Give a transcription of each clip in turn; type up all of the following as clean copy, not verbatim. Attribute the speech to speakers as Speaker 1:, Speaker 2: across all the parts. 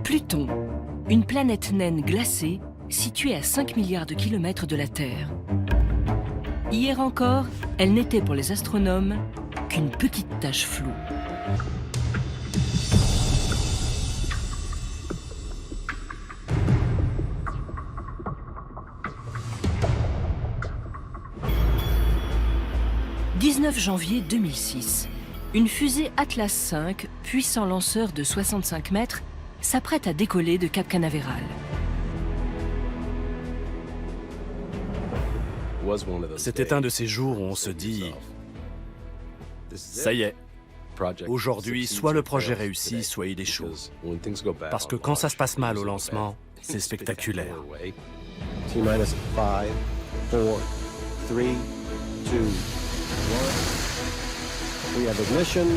Speaker 1: Pluton, une planète naine glacée située à 5 milliards de kilomètres de la Terre. Hier encore, elle n'était pour les astronomes qu'une petite tache floue. « 19 janvier 2006, une fusée Atlas V, puissant lanceur de 65 mètres, s'apprête à décoller de Cap Canaveral.
Speaker 2: C'était un de ces jours où on se dit « Ça y est, aujourd'hui, soit le projet réussit, soit il échoue. » Parce que quand ça se passe mal au lancement, c'est spectaculaire.
Speaker 3: T-minus 5, 4, 3, 2, 1. We have ignition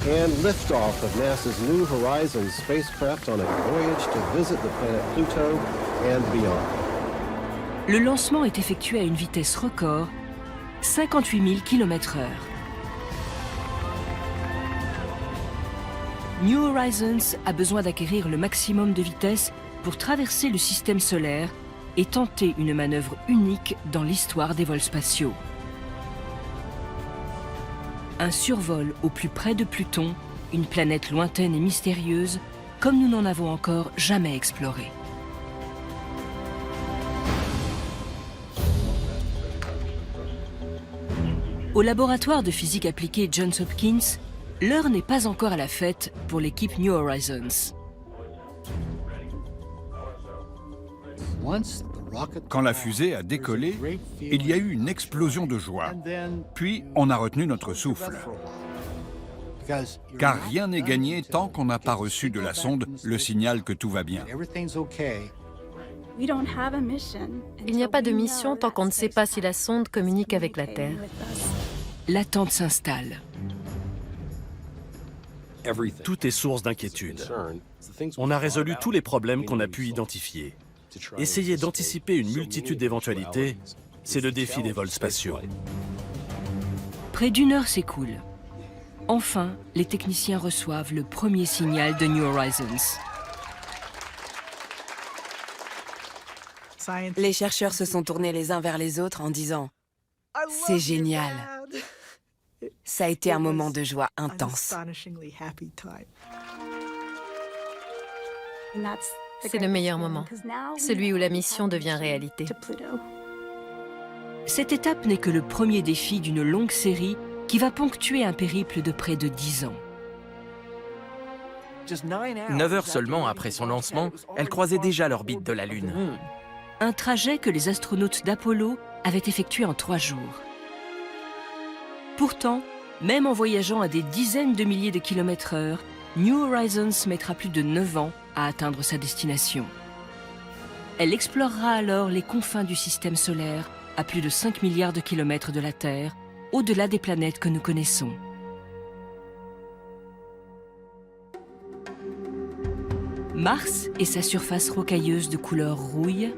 Speaker 3: and liftoff of NASA's New Horizons spacecraft on a voyage to visit the planet Pluto and beyond.
Speaker 1: Le lancement est effectué à une vitesse record, 58 000 km/h. New Horizons a besoin d'acquérir le maximum de vitesse pour traverser le système solaire et tenter une manœuvre unique dans l'histoire des vols spatiaux. Un survol au plus près de Pluton, une planète lointaine et mystérieuse, comme nous n'en avons encore jamais exploré. Au laboratoire de physique appliquée Johns Hopkins, l'heure n'est pas encore à la fête pour l'équipe New Horizons.
Speaker 4: Quand la fusée a décollé, il y a eu une explosion de joie. Puis, on a retenu notre souffle. Car rien n'est gagné tant qu'on n'a pas reçu de la sonde le signal que tout va bien.
Speaker 5: Il n'y a pas de mission tant qu'on ne sait pas si la sonde communique avec la Terre.
Speaker 1: L'attente s'installe.
Speaker 2: Tout est source d'inquiétude. On a résolu tous les problèmes qu'on a pu identifier. Essayer d'anticiper une multitude d'éventualités, c'est le défi des vols spatiaux.
Speaker 1: Près d'une heure s'écoule. Enfin, les techniciens reçoivent le premier signal de New Horizons.
Speaker 6: Les chercheurs se sont tournés les uns vers les autres en disant « C'est génial !» Ça a été un moment de joie intense.
Speaker 5: C'est le meilleur moment, celui où la mission devient réalité.
Speaker 1: Cette étape n'est que le premier défi d'une longue série qui va ponctuer un périple de près de 10 ans.
Speaker 7: 9 heures seulement après son lancement, elle croisait déjà l'orbite de la Lune.
Speaker 1: Un trajet que les astronautes d'Apollo avaient effectué en 3 jours. Pourtant, même en voyageant à des dizaines de milliers de kilomètres/heure, New Horizons mettra plus de 9 ans à atteindre sa destination. Elle explorera alors les confins du système solaire à plus de 5 milliards de kilomètres de la Terre, au-delà des planètes que nous connaissons. Mars et sa surface rocailleuse de couleur rouille,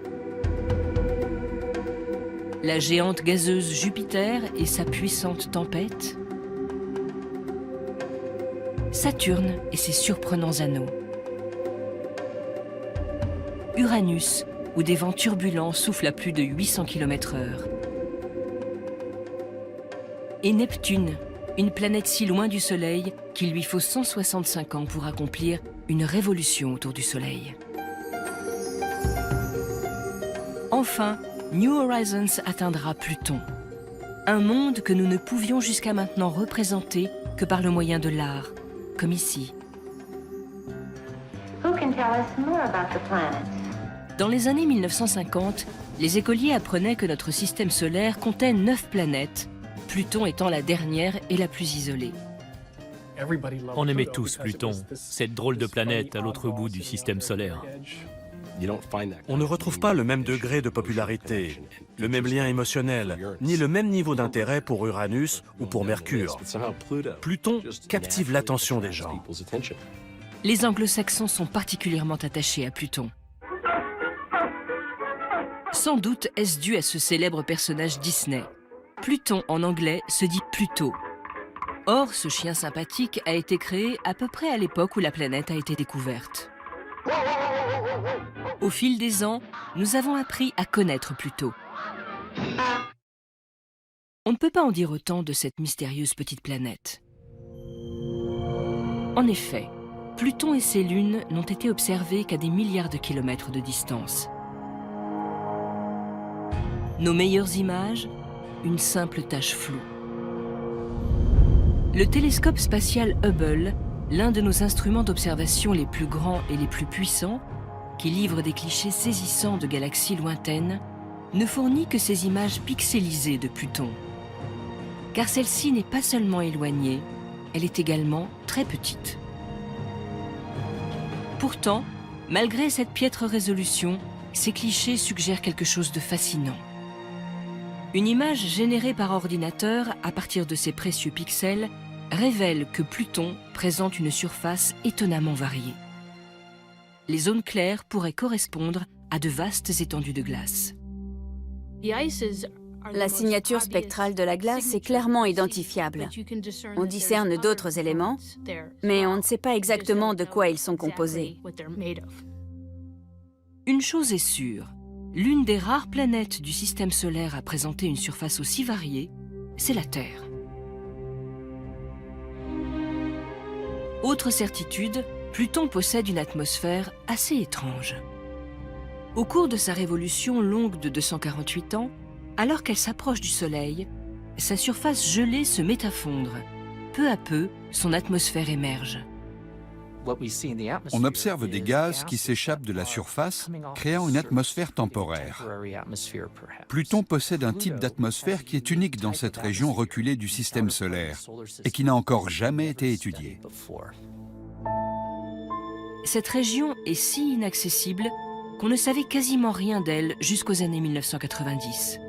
Speaker 1: la géante gazeuse Jupiter et sa puissante tempête, Saturne et ses surprenants anneaux, Uranus, où des vents turbulents soufflent à plus de 800 km/h, et Neptune, une planète si loin du Soleil qu'il lui faut 165 ans pour accomplir une révolution autour du Soleil. Enfin, New Horizons atteindra Pluton, un monde que nous ne pouvions jusqu'à maintenant représenter que par le moyen de l'art, comme ici. Dans les années 1950, les écoliers apprenaient que notre système solaire comptait 9 planètes, Pluton étant la dernière et la plus isolée.
Speaker 8: On aimait tous Pluton, cette drôle de planète à l'autre bout du système solaire.
Speaker 2: On ne retrouve pas le même degré de popularité, le même lien émotionnel, ni le même niveau d'intérêt pour Uranus ou pour Mercure. Pluton captive l'attention des gens.
Speaker 1: Les anglo-saxons sont particulièrement attachés à Pluton. Sans doute est-ce dû à ce célèbre personnage Disney. Pluton en anglais se dit Pluto. Or, ce chien sympathique a été créé à peu près à l'époque où la planète a été découverte. Au fil des ans, nous avons appris à connaître Pluton. On ne peut pas en dire autant de cette mystérieuse petite planète. En effet, Pluton et ses lunes n'ont été observés qu'à des milliards de kilomètres de distance. Nos meilleures images, une simple tache floue. Le télescope spatial Hubble, l'un de nos instruments d'observation les plus grands et les plus puissants, qui livre des clichés saisissants de galaxies lointaines, ne fournit que ces images pixelisées de Pluton. Car celle-ci n'est pas seulement éloignée, elle est également très petite. Pourtant, malgré cette piètre résolution, ces clichés suggèrent quelque chose de fascinant. Une image générée par ordinateur à partir de ces précieux pixels révèle que Pluton présente une surface étonnamment variée. Les zones claires pourraient correspondre à de vastes étendues de glace.
Speaker 9: La signature spectrale de la glace est clairement identifiable. On discerne d'autres éléments, mais on ne sait pas exactement de quoi ils sont composés.
Speaker 1: Une chose est sûre, l'une des rares planètes du système solaire à présenter une surface aussi variée, c'est la Terre. Autre certitude, Pluton possède une atmosphère assez étrange. Au cours de sa révolution longue de 248 ans, alors qu'elle s'approche du Soleil, sa surface gelée se met à fondre. Peu à peu, son atmosphère émerge.
Speaker 4: On observe des gaz qui s'échappent de la surface, créant une atmosphère temporaire. Pluton possède un type d'atmosphère qui est unique dans cette région reculée du système solaire et qui n'a encore jamais été étudiée.
Speaker 1: Cette région est si inaccessible qu'on ne savait quasiment rien d'elle jusqu'aux années 1990.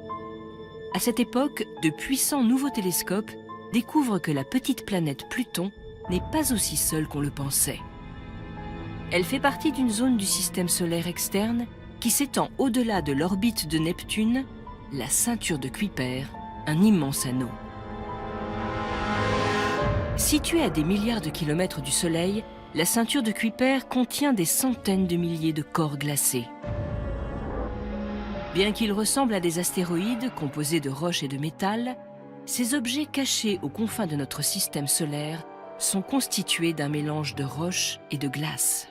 Speaker 1: À cette époque, de puissants nouveaux télescopes découvrent que la petite planète Pluton n'est pas aussi seule qu'on le pensait. Elle fait partie d'une zone du système solaire externe qui s'étend au-delà de l'orbite de Neptune, la ceinture de Kuiper, un immense anneau. Située à des milliards de kilomètres du Soleil, la ceinture de Kuiper contient des centaines de milliers de corps glacés. Bien qu'ils ressemblent à des astéroïdes composés de roches et de métal, ces objets cachés aux confins de notre système solaire sont constitués d'un mélange de roches et de glace.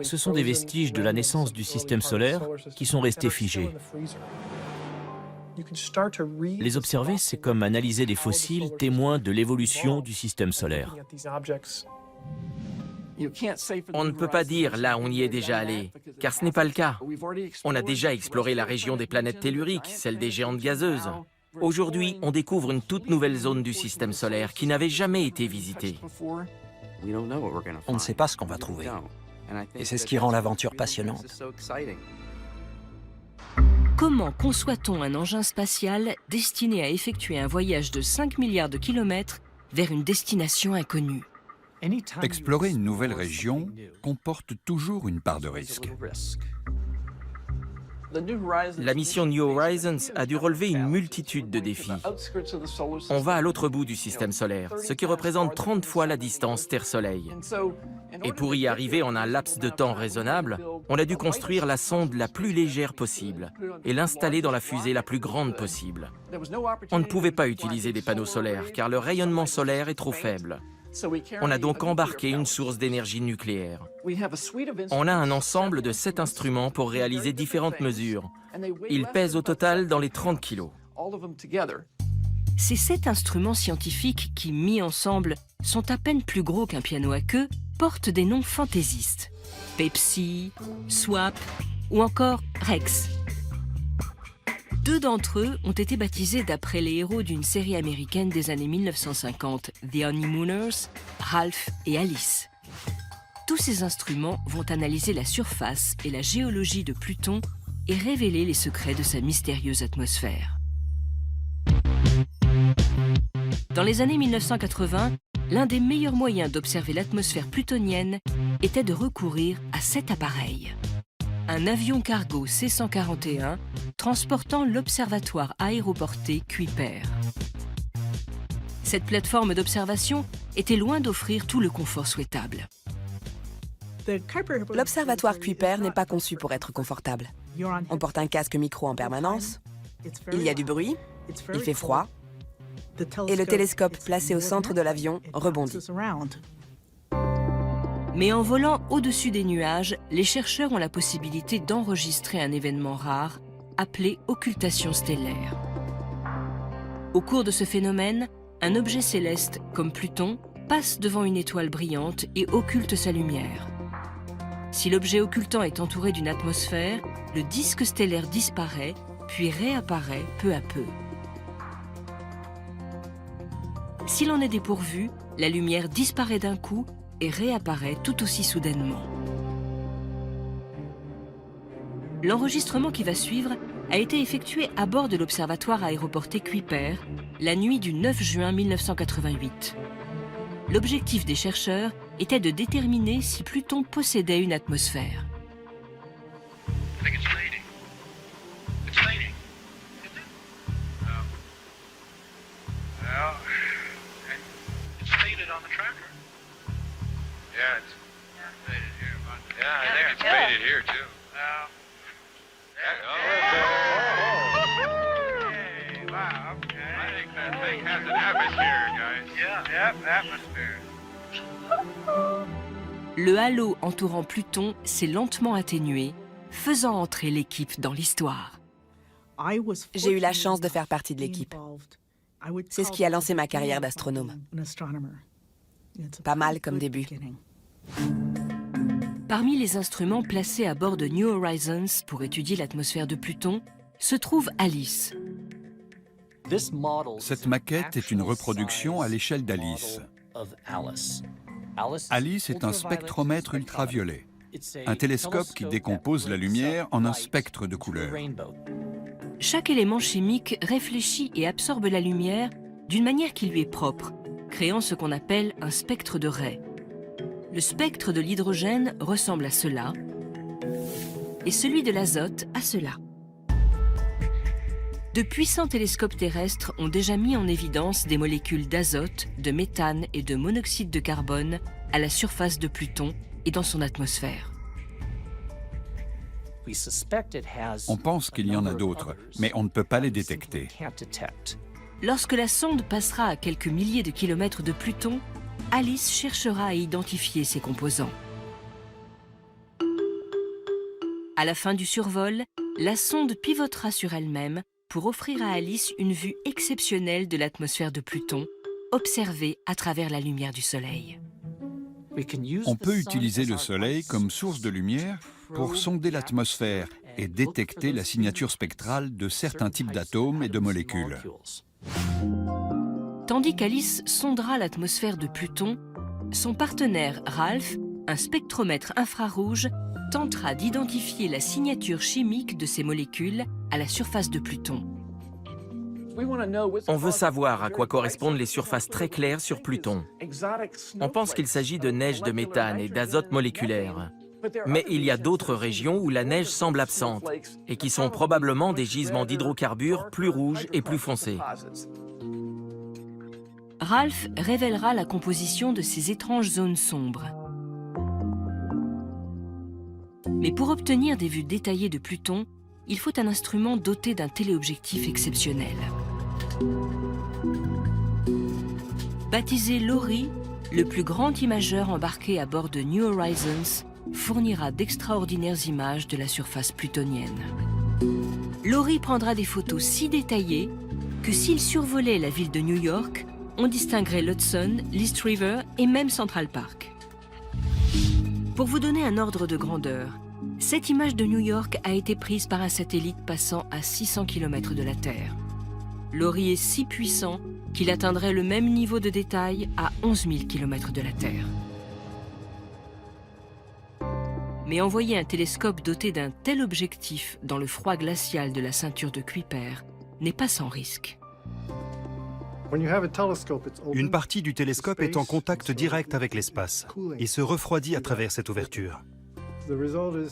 Speaker 8: Ce sont des vestiges de la naissance du système solaire qui sont restés figés. Les observer, c'est comme analyser des fossiles témoins de l'évolution du système solaire.
Speaker 7: On ne peut pas dire là on y est déjà allé, car ce n'est pas le cas. On a déjà exploré la région des planètes telluriques, celle des géantes gazeuses. Aujourd'hui, on découvre une toute nouvelle zone du système solaire qui n'avait jamais été visitée.
Speaker 10: On ne sait pas ce qu'on va trouver. Et c'est ce qui rend l'aventure passionnante.
Speaker 1: Comment conçoit-on un engin spatial destiné à effectuer un voyage de 5 milliards de kilomètres vers une destination inconnue?
Speaker 4: Explorer une nouvelle région comporte toujours une part de risque.
Speaker 7: La mission New Horizons a dû relever une multitude de défis. On va à l'autre bout du système solaire, ce qui représente 30 fois la distance Terre-Soleil. Et pour y arriver en un laps de temps raisonnable, on a dû construire la sonde la plus légère possible et l'installer dans la fusée la plus grande possible. On ne pouvait pas utiliser des panneaux solaires car le rayonnement solaire est trop faible. On a donc embarqué une source d'énergie nucléaire. On a un ensemble de 7 instruments pour réaliser différentes mesures. Ils pèsent au total dans les 30 kilos.
Speaker 1: Ces 7 instruments scientifiques qui, mis ensemble, sont à peine plus gros qu'un piano à queue, portent des noms fantaisistes. Pepsi, SWAP ou encore Rex. 2 d'entre eux ont été baptisés d'après les héros d'une série américaine des années 1950, The Honeymooners, Ralph et Alice. Tous ces instruments vont analyser la surface et la géologie de Pluton et révéler les secrets de sa mystérieuse atmosphère. Dans les années 1980, l'un des meilleurs moyens d'observer l'atmosphère plutonienne était de recourir à cet appareil. Un avion cargo C-141 transportant l'observatoire aéroporté Kuiper. Cette plateforme d'observation était loin d'offrir tout le confort souhaitable.
Speaker 6: L'observatoire Kuiper n'est pas conçu pour être confortable. On porte un casque micro en permanence, il y a du bruit, il fait froid, et le télescope placé au centre de l'avion rebondit.
Speaker 1: Mais en volant au-dessus des nuages, les chercheurs ont la possibilité d'enregistrer un événement rare appelé occultation stellaire. Au cours de ce phénomène, un objet céleste, comme Pluton, passe devant une étoile brillante et occulte sa lumière. Si l'objet occultant est entouré d'une atmosphère, le disque stellaire disparaît, puis réapparaît peu à peu. S'il en est dépourvu, la lumière disparaît d'un coup et réapparaît tout aussi soudainement. L'enregistrement qui va suivre a été effectué à bord de l'observatoire aéroporté Kuiper, la nuit du 9 juin 1988. L'objectif des chercheurs était de déterminer si Pluton possédait une atmosphère. Le halo entourant Pluton s'est lentement atténué, faisant entrer l'équipe dans l'histoire.
Speaker 6: J'ai eu la chance de faire partie de l'équipe. C'est ce qui a lancé ma carrière d'astronome. Pas mal comme début.
Speaker 1: Parmi les instruments placés à bord de New Horizons pour étudier l'atmosphère de Pluton, se trouve Alice.
Speaker 4: Cette maquette est une reproduction à l'échelle d'Alice. Alice est un spectromètre ultraviolet, un télescope qui décompose la lumière en un spectre de couleurs.
Speaker 1: Chaque élément chimique réfléchit et absorbe la lumière d'une manière qui lui est propre, créant ce qu'on appelle un spectre de raies. Le spectre de l'hydrogène ressemble à cela, et celui de l'azote à cela. De puissants télescopes terrestres ont déjà mis en évidence des molécules d'azote, de méthane et de monoxyde de carbone à la surface de Pluton et dans son atmosphère.
Speaker 4: On pense qu'il y en a d'autres, mais on ne peut pas les détecter.
Speaker 1: Lorsque la sonde passera à quelques milliers de kilomètres de Pluton, Alice cherchera à identifier ses composants. À la fin du survol, la sonde pivotera sur elle-même pour offrir à Alice une vue exceptionnelle de l'atmosphère de Pluton, observée à travers la lumière du Soleil.
Speaker 4: On peut utiliser le Soleil comme source de lumière pour sonder l'atmosphère et détecter la signature spectrale de certains types d'atomes et de molécules.
Speaker 1: Tandis qu'Alice sondera l'atmosphère de Pluton, son partenaire Ralph, un spectromètre infrarouge, tentera d'identifier la signature chimique de ces molécules à la surface de Pluton.
Speaker 7: On veut savoir à quoi correspondent les surfaces très claires sur Pluton. On pense qu'il s'agit de neige de méthane et d'azote moléculaire. Mais il y a d'autres régions où la neige semble absente et qui sont probablement des gisements d'hydrocarbures plus rouges et plus foncés.
Speaker 1: Ralph révélera la composition de ces étranges zones sombres. Mais pour obtenir des vues détaillées de Pluton, il faut un instrument doté d'un téléobjectif exceptionnel. Baptisé LORRI, le plus grand imageur embarqué à bord de New Horizons fournira d'extraordinaires images de la surface plutonienne. LORRI prendra des photos si détaillées que s'il survolait la ville de New York, on distinguerait l'Hudson, l'East River et même Central Park. Pour vous donner un ordre de grandeur, cette image de New York a été prise par un satellite passant à 600 km de la Terre. LORRI est si puissant qu'il atteindrait le même niveau de détail à 11 000 km de la Terre. Mais envoyer un télescope doté d'un tel objectif dans le froid glacial de la ceinture de Kuiper n'est pas sans risque.
Speaker 11: Une partie du télescope est en contact direct avec l'espace et se refroidit à travers cette ouverture.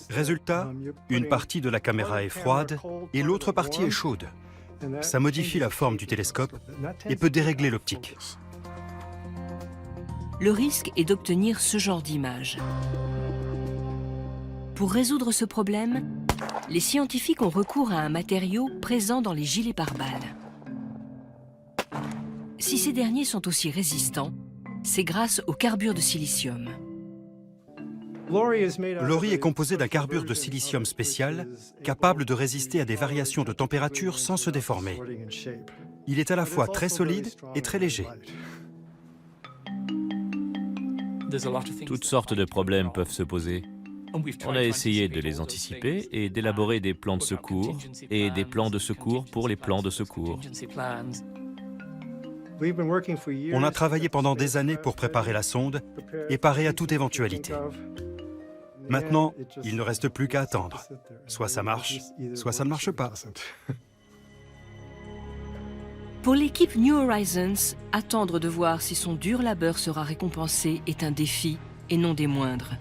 Speaker 11: Résultat, une partie de la caméra est froide et l'autre partie est chaude. Ça modifie la forme du télescope et peut dérégler l'optique.
Speaker 1: Le risque est d'obtenir ce genre d'image. Pour résoudre ce problème, les scientifiques ont recours à un matériau présent dans les gilets pare-balles. Si ces derniers sont aussi résistants, c'est grâce au carbure de silicium.
Speaker 11: L'ORI est composé d'un carbure de silicium spécial, capable de résister à des variations de température sans se déformer. Il est à la fois très solide et très léger.
Speaker 8: Toutes sortes de problèmes peuvent se poser. On a essayé de les anticiper et d'élaborer des plans de secours et des plans de secours pour les plans de secours.
Speaker 11: On a travaillé pendant des années pour préparer la sonde et parer à toute éventualité. Maintenant, il ne reste plus qu'à attendre. Soit ça marche, soit ça ne marche pas.
Speaker 1: Pour l'équipe New Horizons, attendre de voir si son dur labeur sera récompensé est un défi, et non des moindres.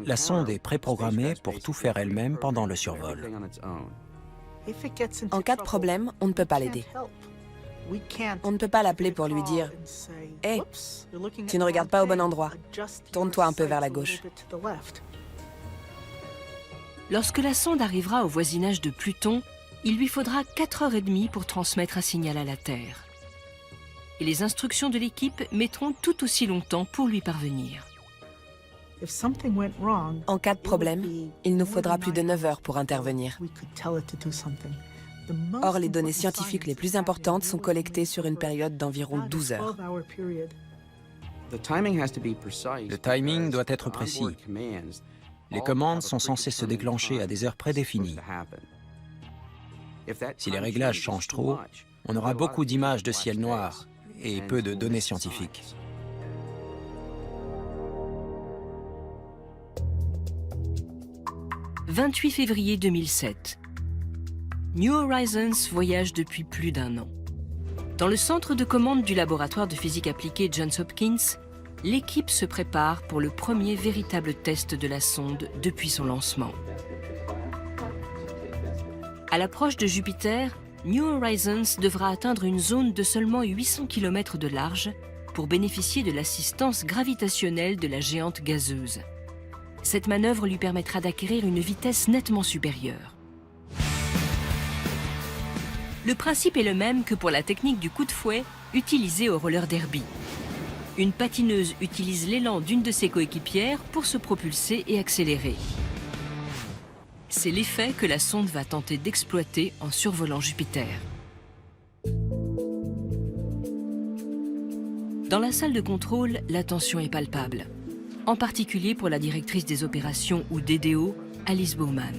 Speaker 10: La sonde est préprogrammée pour tout faire elle-même pendant le survol.
Speaker 6: En cas de problème, on ne peut pas l'aider. On ne peut pas l'appeler pour lui dire « Hé, tu ne regardes pas au bon endroit. Tourne-toi un peu vers la gauche. »
Speaker 1: Lorsque la sonde arrivera au voisinage de Pluton, il lui faudra 4h30 pour transmettre un signal à la Terre. Et les instructions de l'équipe mettront tout aussi longtemps pour lui parvenir.
Speaker 6: En cas de problème, il nous faudra plus de 9 heures pour intervenir. Or, les données scientifiques les plus importantes sont collectées sur une période d'environ 12 heures.
Speaker 10: Le timing doit être précis. Les commandes sont censées se déclencher à des heures prédéfinies. Si les réglages changent trop, on aura beaucoup d'images de ciel noir et peu de données scientifiques.
Speaker 1: « 28 février 2007. New Horizons voyage depuis plus d'1 an. Dans le centre de commande du laboratoire de physique appliquée Johns Hopkins, l'équipe se prépare pour le premier véritable test de la sonde depuis son lancement. À l'approche de Jupiter, New Horizons devra atteindre une zone de seulement 800 km de large pour bénéficier de l'assistance gravitationnelle de la géante gazeuse. Cette manœuvre lui permettra d'acquérir une vitesse nettement supérieure. Le principe est le même que pour la technique du coup de fouet utilisée au roller derby. Une patineuse utilise l'élan d'une de ses coéquipières pour se propulser et accélérer. C'est l'effet que la sonde va tenter d'exploiter en survolant Jupiter. Dans la salle de contrôle, la tension est palpable, en particulier pour la directrice des opérations ou DDO, Alice Bowman.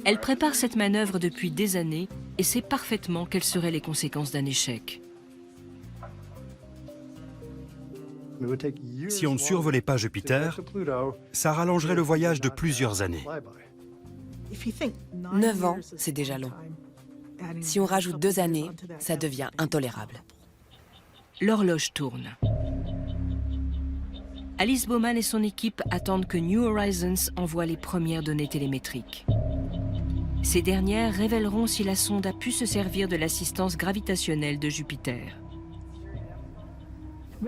Speaker 1: Elle prépare cette manœuvre depuis des années et sait parfaitement quelles seraient les conséquences d'un échec.
Speaker 11: Si on ne survolait pas Jupiter, ça rallongerait le voyage de plusieurs années.
Speaker 6: 9 ans, c'est déjà long. Si on rajoute 2 années, ça devient intolérable.
Speaker 1: L'horloge tourne. Alice Bowman et son équipe attendent que New Horizons envoie les premières données télémétriques. Ces dernières révéleront si la sonde a pu se servir de l'assistance gravitationnelle de Jupiter.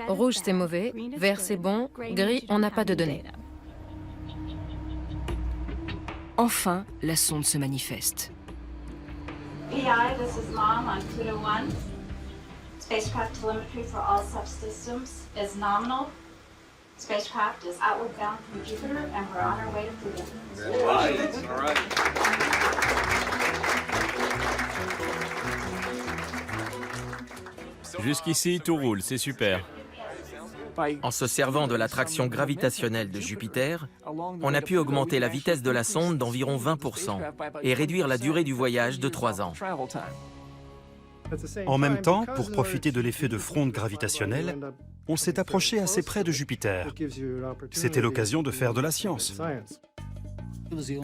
Speaker 5: Rouge, c'est mauvais. Vert, c'est bon. Gris, on n'a pas de données.
Speaker 1: Enfin, la sonde se manifeste.
Speaker 12: PI, this is Mom on Pluto 1. Spacecraft telemetry for all subsystems is nominal. Spacecraft is outward bound from Jupiter and we're on our way to Pluto.
Speaker 13: All right.
Speaker 8: Jusqu'ici, tout roule, c'est super.
Speaker 7: En se servant de l'attraction gravitationnelle de Jupiter, on a pu augmenter la vitesse de la sonde d'environ 20% et réduire la durée du voyage de 3 ans.
Speaker 11: En même temps, pour profiter de l'effet de fronde gravitationnelle, on s'est approché assez près de Jupiter. C'était l'occasion de faire de la science.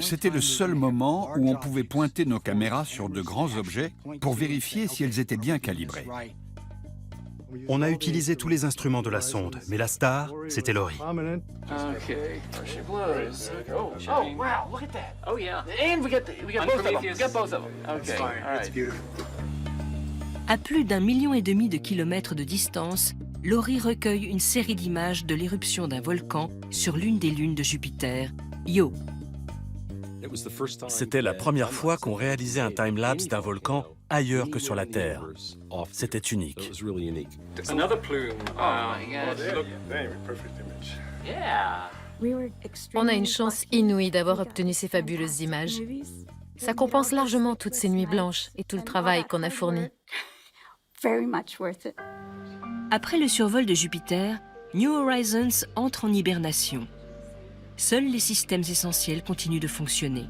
Speaker 4: C'était le seul moment où on pouvait pointer nos caméras sur de grands objets pour vérifier si elles étaient bien calibrées.
Speaker 11: On a utilisé tous les instruments de la sonde, mais la star, c'était Laurie.
Speaker 1: À plus d'1,5 million de kilomètres de distance, Laurie recueille une série d'images de l'éruption d'un volcan sur l'une des lunes de Jupiter, Io.
Speaker 2: C'était la première fois qu'on réalisait un time-lapse d'un volcan ailleurs que sur la Terre. C'était unique.
Speaker 5: On a une chance inouïe d'avoir obtenu ces fabuleuses images. Ça compense largement toutes ces nuits blanches et tout le travail qu'on a fourni.
Speaker 1: Après le survol de Jupiter, New Horizons entre en hibernation. Seuls les systèmes essentiels continuent de fonctionner.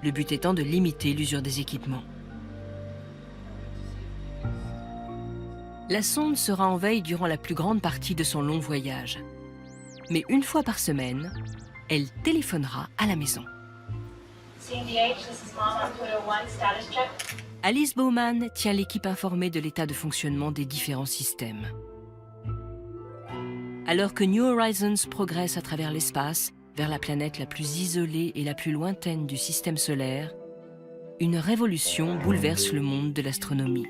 Speaker 1: Le but étant de limiter l'usure des équipements. La sonde sera en veille durant la plus grande partie de son long voyage. Mais une fois par semaine, elle téléphonera à la maison. Alice Bowman tient l'équipe informée de l'état de fonctionnement des différents systèmes. Alors que New Horizons progresse à travers l'espace vers la planète la plus isolée et la plus lointaine du système solaire, une révolution bouleverse le monde de l'astronomie.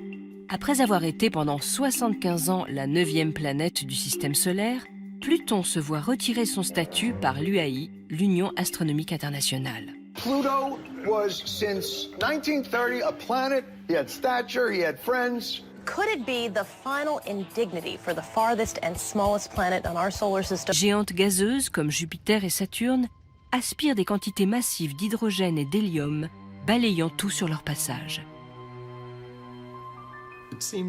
Speaker 1: Après avoir été pendant 75 ans la 9e planète du système solaire, Pluton se voit retirer son statut par l'UAI, l'Union astronomique internationale.
Speaker 13: Pluto was since 1930 a planet. He had stature, he had friends.
Speaker 14: Could it be the final indignity for the farthest and smallest planet on our solar system?
Speaker 1: Géantes gazeuses comme Jupiter et Saturne aspirent des quantités massives d'hydrogène et d'hélium, balayant tout sur leur passage.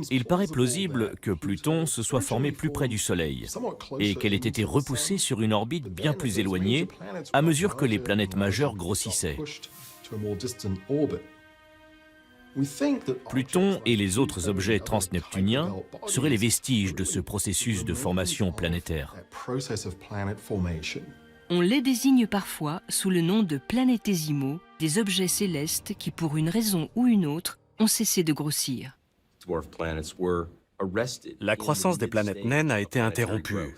Speaker 8: Il paraît plausible que Pluton se soit formé plus près du Soleil et qu'elle ait été repoussée sur une orbite bien plus éloignée à mesure que les planètes majeures grossissaient. Pluton et les autres objets transneptuniens seraient les vestiges de ce processus de formation planétaire.
Speaker 1: On les désigne parfois sous le nom de planétésimaux, des objets célestes qui, pour une raison ou une autre, ont cessé de grossir.
Speaker 2: La croissance des planètes naines a été interrompue.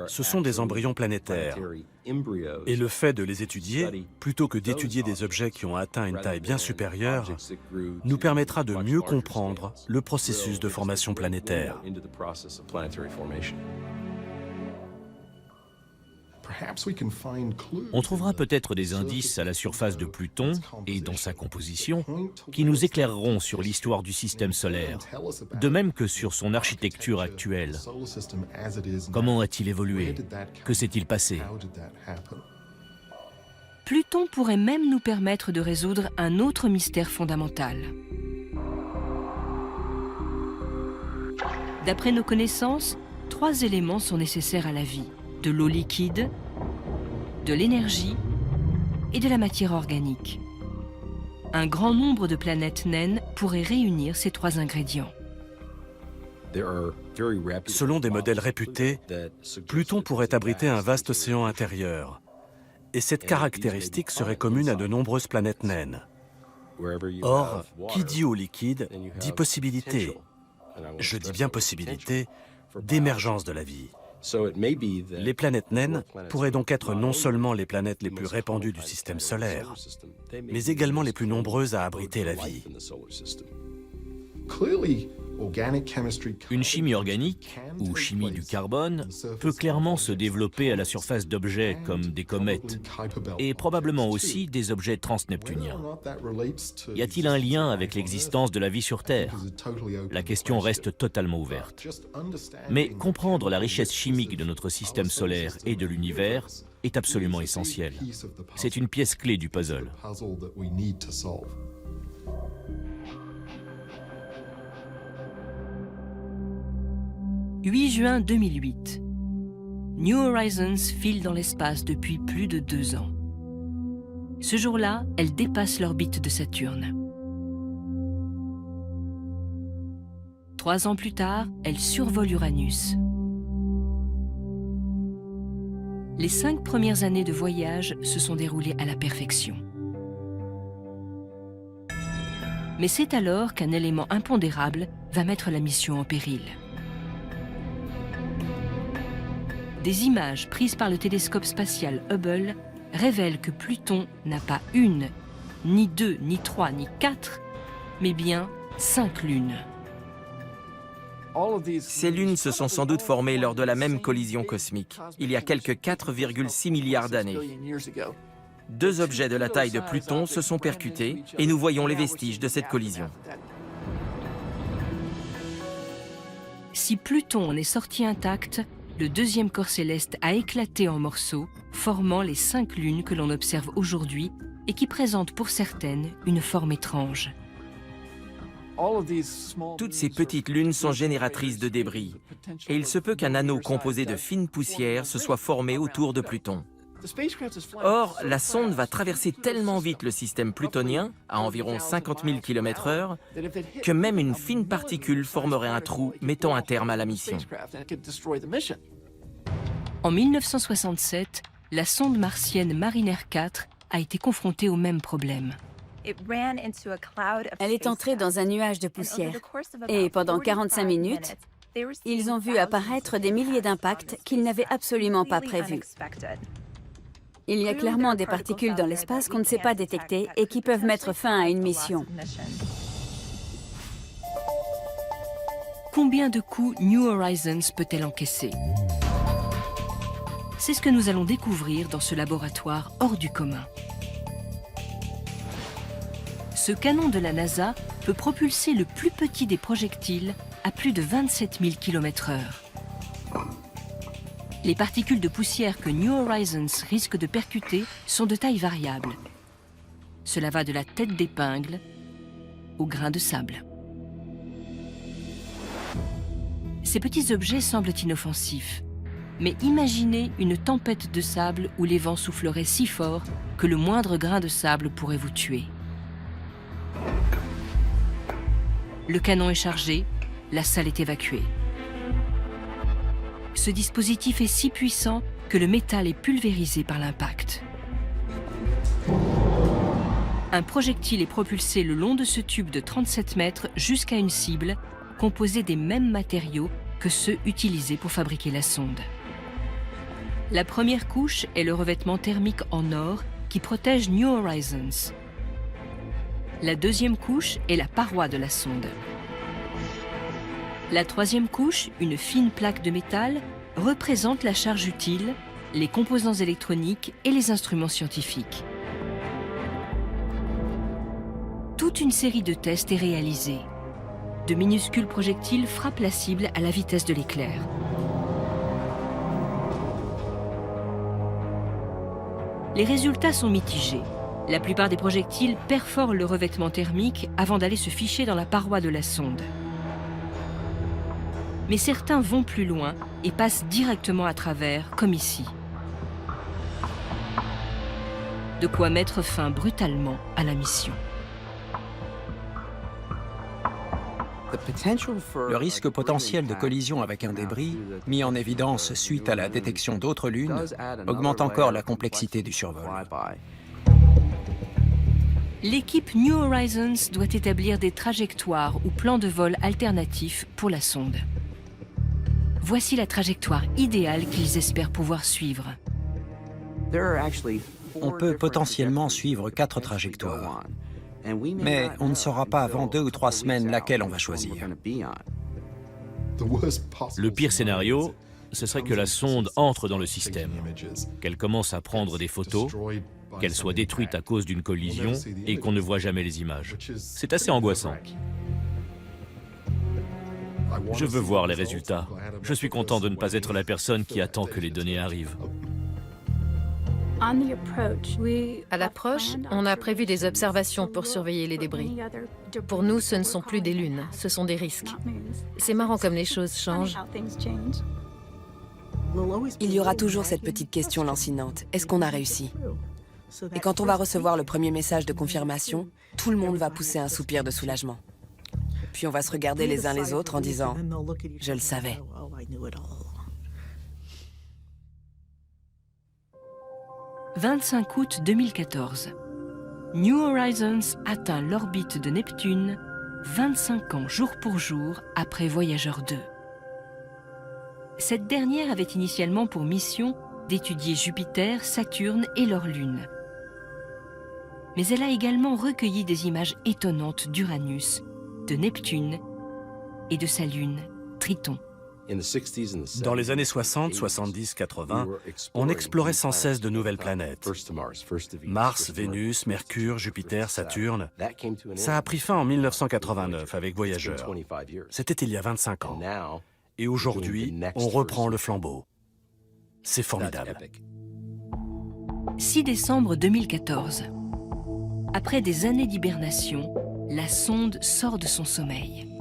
Speaker 2: Ce sont des embryons planétaires. Et le fait de les étudier, plutôt que d'étudier des objets qui ont atteint une taille bien supérieure, nous permettra de mieux comprendre le processus de formation planétaire.
Speaker 8: On trouvera peut-être des indices à la surface de Pluton et dans sa composition qui nous éclaireront sur l'histoire du système solaire, de même que sur son architecture actuelle. Comment a-t-il évolué? Que s'est-il passé?
Speaker 1: Pluton pourrait même nous permettre de résoudre un autre mystère fondamental. D'après nos connaissances, 3 éléments sont nécessaires à la vie. De l'eau liquide, de l'énergie et de la matière organique. Un grand nombre de planètes naines pourraient réunir ces 3 ingrédients.
Speaker 2: Selon des modèles réputés, Pluton pourrait abriter un vaste océan intérieur. Et cette caractéristique serait commune à de nombreuses planètes naines. Or, qui dit eau liquide, dit possibilité. Je dis bien possibilité d'émergence de la vie. Les planètes naines pourraient donc être non seulement les planètes les plus répandues du système solaire, mais également les plus nombreuses à abriter la vie.
Speaker 8: Une chimie organique, ou chimie du carbone, peut clairement se développer à la surface d'objets comme des comètes, et probablement aussi des objets transneptuniens. Y a-t-il un lien avec l'existence de la vie sur Terre? La question reste totalement ouverte. Mais comprendre la richesse chimique de notre système solaire et de l'univers est absolument essentiel. C'est une pièce clé du puzzle.
Speaker 1: 8 juin 2008. New Horizons file dans l'espace depuis plus de 2 ans. Ce jour-là, elle dépasse l'orbite de Saturne. 3 ans plus tard, elle survole Uranus. Les 5 premières années de voyage se sont déroulées à la perfection. Mais c'est alors qu'un élément impondérable va mettre la mission en péril. Des images prises par le télescope spatial Hubble révèlent que Pluton n'a pas une, ni deux, ni trois, ni quatre, mais bien 5 lunes.
Speaker 7: Ces lunes se sont sans doute formées lors de la même collision cosmique, il y a quelques 4,6 milliards d'années. 2 objets de la taille de Pluton se sont percutés et nous voyons les vestiges de cette collision.
Speaker 1: Si Pluton en est sorti intact, le deuxième corps céleste a éclaté en morceaux, formant les 5 lunes que l'on observe aujourd'hui et qui présentent pour certaines une forme étrange.
Speaker 7: Toutes ces petites lunes sont génératrices de débris, et il se peut qu'un anneau composé de fines poussières se soit formé autour de Pluton. Or, la sonde va traverser tellement vite le système plutonien, à environ 50 000 km/h, que même une fine particule formerait un trou mettant un terme à la mission.
Speaker 1: En 1967, la sonde martienne Mariner 4 a été confrontée au même problème.
Speaker 9: Elle est entrée dans un nuage de poussière. Et pendant 45 minutes, ils ont vu apparaître des milliers d'impacts qu'ils n'avaient absolument pas prévus. Il y a clairement des particules dans l'espace qu'on ne sait pas détecter et qui peuvent mettre fin à une mission.
Speaker 1: Combien de coups New Horizons peut-elle encaisser? C'est ce que nous allons découvrir dans ce laboratoire hors du commun. Ce canon de la NASA peut propulser le plus petit des projectiles à plus de 27 000 km/h. Les particules de poussière que New Horizons risque de percuter sont de taille variable. Cela va de la tête d'épingle au grain de sable. Ces petits objets semblent inoffensifs, mais imaginez une tempête de sable où les vents souffleraient si fort que le moindre grain de sable pourrait vous tuer. Le canon est chargé, la salle est évacuée. Ce dispositif est si puissant que le métal est pulvérisé par l'impact. Un projectile est propulsé le long de ce tube de 37 mètres jusqu'à une cible composée des mêmes matériaux que ceux utilisés pour fabriquer la sonde. La première couche est le revêtement thermique en or qui protège New Horizons. La deuxième couche est la paroi de la sonde. La troisième couche, une fine plaque de métal, représente la charge utile, les composants électroniques et les instruments scientifiques. Toute une série de tests est réalisée. De minuscules projectiles frappent la cible à la vitesse de l'éclair. Les résultats sont mitigés. La plupart des projectiles perforent le revêtement thermique avant d'aller se ficher dans la paroi de la sonde. Mais certains vont plus loin et passent directement à travers, comme ici. De quoi mettre fin brutalement à la mission.
Speaker 10: Le risque potentiel de collision avec un débris, mis en évidence suite à la détection d'autres lunes, augmente encore la complexité du survol.
Speaker 1: L'équipe New Horizons doit établir des trajectoires ou plans de vol alternatifs pour la sonde. Voici la trajectoire idéale qu'ils espèrent pouvoir suivre.
Speaker 10: On peut potentiellement suivre 4 trajectoires, mais on ne saura pas avant 2 ou 3 semaines laquelle on va choisir.
Speaker 8: Le pire scénario, ce serait que la sonde entre dans le système, qu'elle commence à prendre des photos, qu'elle soit détruite à cause d'une collision et qu'on ne voit jamais les images. C'est assez angoissant. Je veux voir les résultats. Je suis content de ne pas être la personne qui attend que les données arrivent.
Speaker 5: À l'approche, on a prévu des observations pour surveiller les débris. Pour nous, ce ne sont plus des lunes, ce sont des risques. C'est marrant comme les choses changent.
Speaker 6: Il y aura toujours cette petite question lancinante. Est-ce qu'on a réussi? Et quand on va recevoir le premier message de confirmation, tout le monde va pousser un soupir de soulagement. Puis on va se regarder les uns les autres en disant « Je le savais ».
Speaker 1: 25 août 2014. New Horizons atteint l'orbite de Neptune 25 ans jour pour jour après Voyager 2. Cette dernière avait initialement pour mission d'étudier Jupiter, Saturne et leurs lunes. Mais elle a également recueilli des images étonnantes d'Uranus, de Neptune et de sa lune, Triton.
Speaker 2: Dans les années 60, 70, 80, on explorait sans cesse de nouvelles planètes. Mars, Vénus, Mercure, Jupiter, Saturne. Ça a pris fin en 1989 avec Voyager. C'était il y a 25 ans. Et aujourd'hui, on reprend le flambeau. C'est formidable.
Speaker 1: 6 décembre 2014. Après des années d'hibernation, la sonde sort de son sommeil.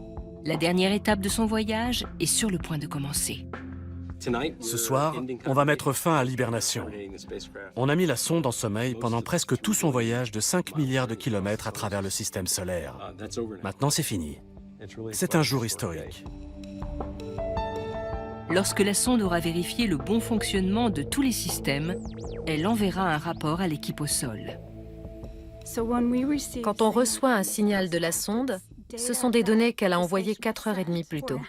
Speaker 1: La dernière étape de son voyage est sur le point de commencer.
Speaker 2: Ce soir, on va mettre fin à l'hibernation. On a mis la sonde en sommeil pendant presque tout son voyage de 5 milliards de kilomètres à travers le système solaire. Maintenant, c'est fini. C'est un jour historique.
Speaker 1: Lorsque la sonde aura vérifié le bon fonctionnement de tous les systèmes, elle enverra un rapport à l'équipe au sol.
Speaker 5: Quand on reçoit un signal de la sonde, ce sont des données qu'elle a envoyées 4h30 plus tôt.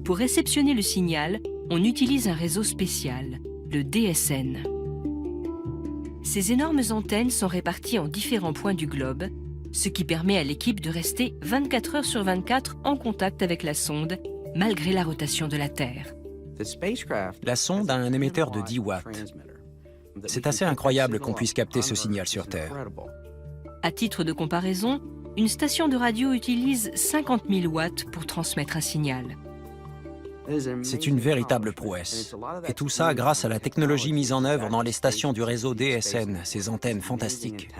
Speaker 1: Pour réceptionner le signal, on utilise un réseau spécial, le DSN. Ces énormes antennes sont réparties en différents points du globe, ce qui permet à l'équipe de rester 24 heures sur 24 en contact avec la sonde, malgré la rotation de la Terre.
Speaker 10: La sonde a un émetteur de 10 watts. C'est assez incroyable qu'on puisse capter ce signal sur Terre.
Speaker 1: À titre de comparaison, une station de radio utilise 50 000 watts pour transmettre un signal.
Speaker 10: C'est une véritable prouesse. Et tout ça grâce à la technologie mise en œuvre dans les stations du réseau DSN, ces antennes fantastiques.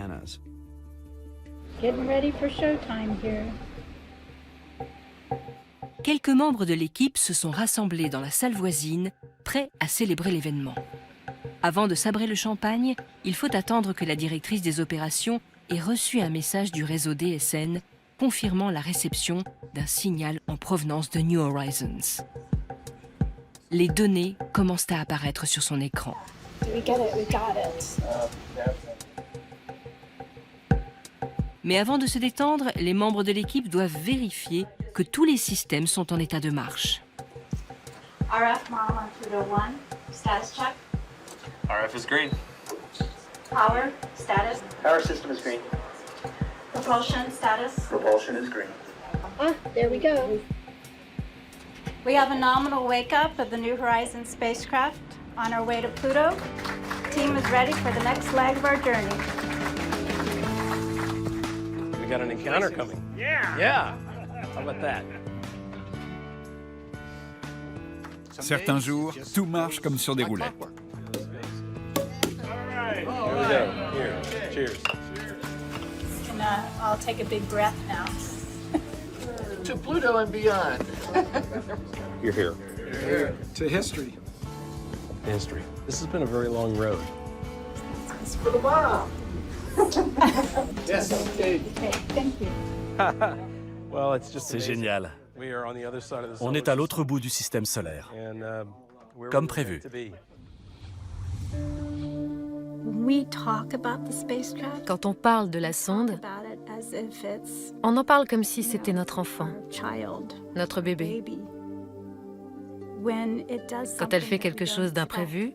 Speaker 1: Quelques membres de l'équipe se sont rassemblés dans la salle voisine, prêts à célébrer l'événement. Avant de sabrer le champagne, il faut attendre que la directrice des opérations ait reçu un message du réseau DSN confirmant la réception d'un signal en provenance de New Horizons. Les données commencent à apparaître sur son écran. Mais avant de se détendre, les membres de l'équipe doivent vérifier que tous les systèmes sont en état de marche.
Speaker 12: RF model on Pluto 1, status check.
Speaker 15: RF is green.
Speaker 12: Power, status.
Speaker 15: Power system is green.
Speaker 12: Propulsion, status.
Speaker 15: Propulsion is green.
Speaker 12: Ah, there we go. We have a nominal wake-up of the New Horizons spacecraft on our way to Pluto. Team is ready for the next leg of our journey.
Speaker 15: We got an encounter coming. Yeah. How about that?
Speaker 4: Certains jours, tout marche comme sur des roulettes.
Speaker 15: Here we go. Here. Cheers.
Speaker 12: And I'll take a big breath now.
Speaker 13: To Pluto and beyond.
Speaker 15: You're here.
Speaker 13: To history.
Speaker 15: History. This has been a very long road.
Speaker 13: It's for the bomb. Yes, okay.
Speaker 12: Okay, thank you.
Speaker 15: Well, it's just
Speaker 2: C'est génial.
Speaker 15: We are on the other side of the
Speaker 2: On est à l'autre bout du système solaire. Comme prévu.
Speaker 5: Quand on parle de la sonde, on en parle comme si c'était notre enfant, notre bébé. Quand elle fait quelque chose d'imprévu,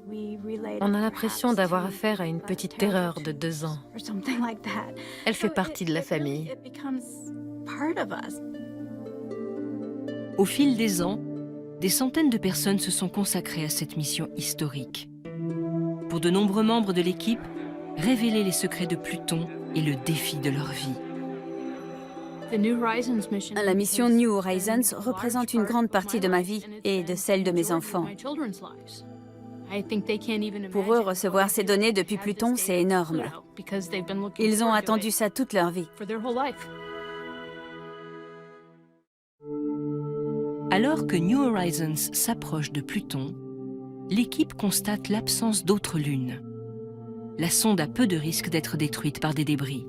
Speaker 5: on a l'impression d'avoir affaire à une petite terreur de 2 ans. Elle fait partie de la famille.
Speaker 1: Au fil des ans, des centaines de personnes se sont consacrées à cette mission historique. Pour de nombreux membres de l'équipe, révéler les secrets de Pluton est le défi de leur vie.
Speaker 9: La mission New Horizons représente une grande partie de ma vie et de celle de mes enfants. Pour eux, recevoir ces données depuis Pluton, c'est énorme. Ils ont attendu ça toute leur vie.
Speaker 1: Alors que New Horizons s'approche de Pluton, l'équipe constate l'absence d'autres lunes. La sonde a peu de risque d'être détruite par des débris.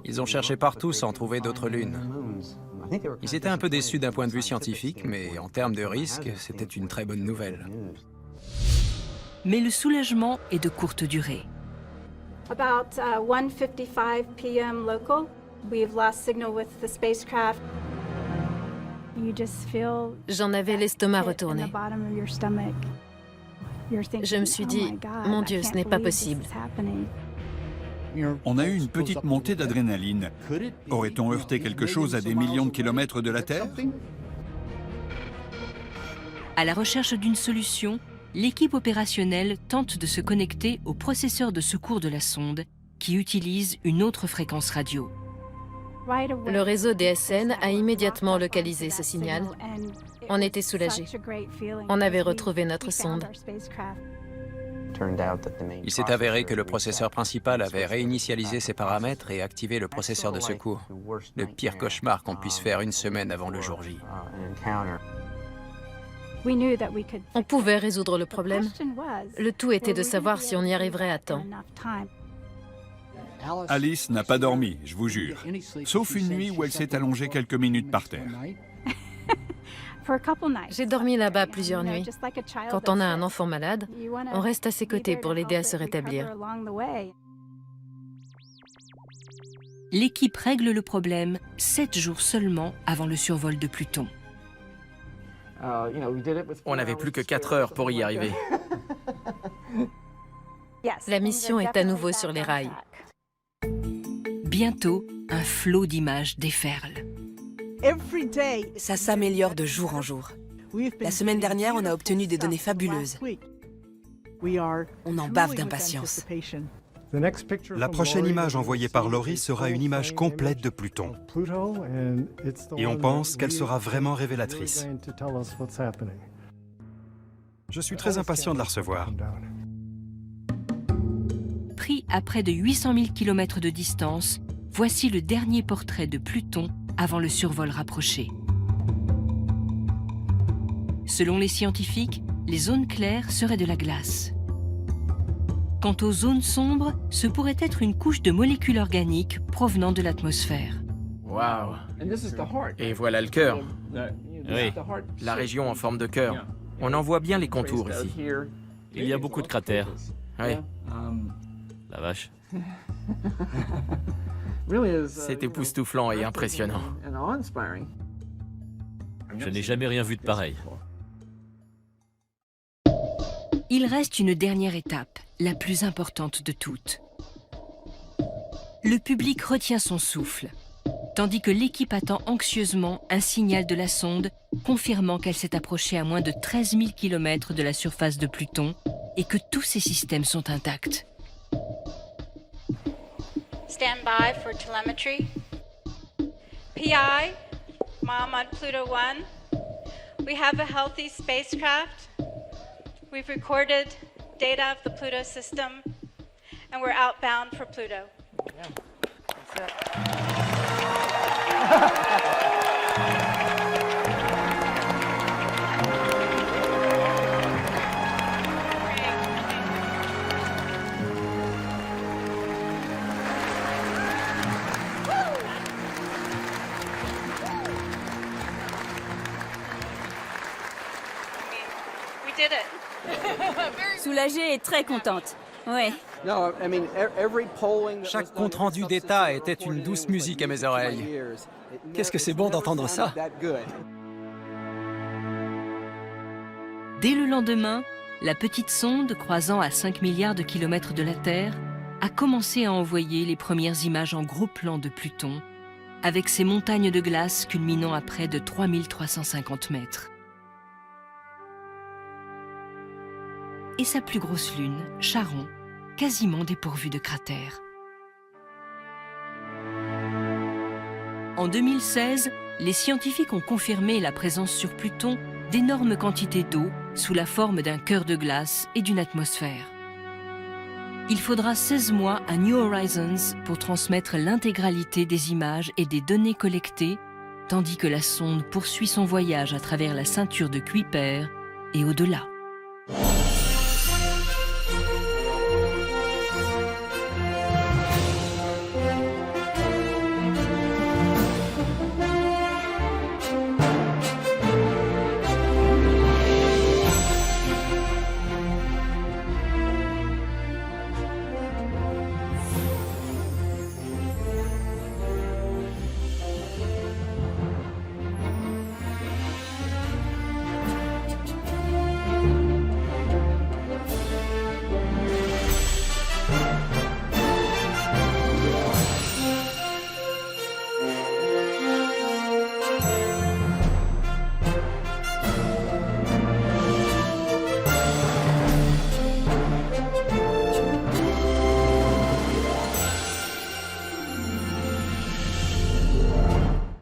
Speaker 10: Ils ont cherché partout sans trouver d'autres lunes. Ils étaient un peu déçus d'un point de vue scientifique, mais en termes de risque, c'était une très bonne nouvelle.
Speaker 1: Mais le soulagement est de courte durée.
Speaker 12: About 1:55 p.m. local, we've lost signal with the spacecraft.
Speaker 5: J'en avais l'estomac retourné. Je me suis dit, mon Dieu, ce n'est pas possible.
Speaker 4: On a eu une petite montée d'adrénaline. Aurait-on heurté quelque chose à des millions de kilomètres de la Terre?
Speaker 1: À la recherche d'une solution, l'équipe opérationnelle tente de se connecter au processeur de secours de la sonde, qui utilise une autre fréquence radio.
Speaker 5: Le réseau DSN a immédiatement localisé ce signal. On était soulagés. On avait retrouvé notre sonde.
Speaker 10: Il s'est avéré que le processeur principal avait réinitialisé ses paramètres et activé le processeur de secours. Le pire cauchemar qu'on puisse faire une semaine avant le jour J.
Speaker 5: On pouvait résoudre le problème. Le tout était de savoir si on y arriverait à temps.
Speaker 4: Alice n'a pas dormi, je vous jure. Sauf une nuit où elle s'est allongée quelques minutes par terre.
Speaker 5: J'ai dormi là-bas plusieurs nuits. Quand on a un enfant malade, on reste à ses côtés pour l'aider à se rétablir.
Speaker 1: L'équipe règle le problème 7 jours seulement avant le survol de Pluton.
Speaker 7: On n'avait plus que 4 heures pour y arriver.
Speaker 5: La mission est à nouveau sur les rails.
Speaker 1: Bientôt, un flot d'images déferle.
Speaker 6: Ça s'améliore de jour en jour. La semaine dernière, on a obtenu des données fabuleuses. On en bave d'impatience.
Speaker 11: La prochaine image envoyée par Laurie sera une image complète de Pluton. Et on pense qu'elle sera vraiment révélatrice. Je suis très impatient de la recevoir.
Speaker 1: Pris à près de 800 000 km de distance, voici le dernier portrait de Pluton avant le survol rapproché. Selon les scientifiques, les zones claires seraient de la glace. Quant aux zones sombres, ce pourrait être une couche de molécules organiques provenant de l'atmosphère.
Speaker 7: Waouh! Et voilà le cœur.
Speaker 8: Oui.
Speaker 7: La région en forme de cœur. On en voit bien les contours ici.
Speaker 8: Il y a beaucoup de cratères.
Speaker 7: Oui.
Speaker 8: La vache.
Speaker 7: C'est époustouflant et impressionnant.
Speaker 8: Je n'ai jamais rien vu de pareil.
Speaker 1: Il reste une dernière étape, la plus importante de toutes. Le public retient son souffle, tandis que l'équipe attend anxieusement un signal de la sonde confirmant qu'elle s'est approchée à moins de 13 000 km de la surface de Pluton et que tous ses systèmes sont intacts.
Speaker 12: Stand by for telemetry. PI, Mom on Pluto 1. We have a healthy spacecraft. We've recorded data of the Pluto system, and we're outbound for Pluto. We did it.
Speaker 9: Soulagée et très contente. Ouais.
Speaker 10: Chaque compte-rendu d'État était une douce musique à mes oreilles. Qu'est-ce que c'est bon d'entendre ça?
Speaker 1: Dès le lendemain, la petite sonde, croisant à 5 milliards de kilomètres de la Terre, a commencé à envoyer les premières images en gros plan de Pluton, avec ses montagnes de glace culminant à près de 3350 mètres. Et sa plus grosse lune, Charon, quasiment dépourvue de cratères. En 2016, les scientifiques ont confirmé la présence sur Pluton d'énormes quantités d'eau sous la forme d'un cœur de glace et d'une atmosphère. Il faudra 16 mois à New Horizons pour transmettre l'intégralité des images et des données collectées, tandis que la sonde poursuit son voyage à travers la ceinture de Kuiper et au-delà.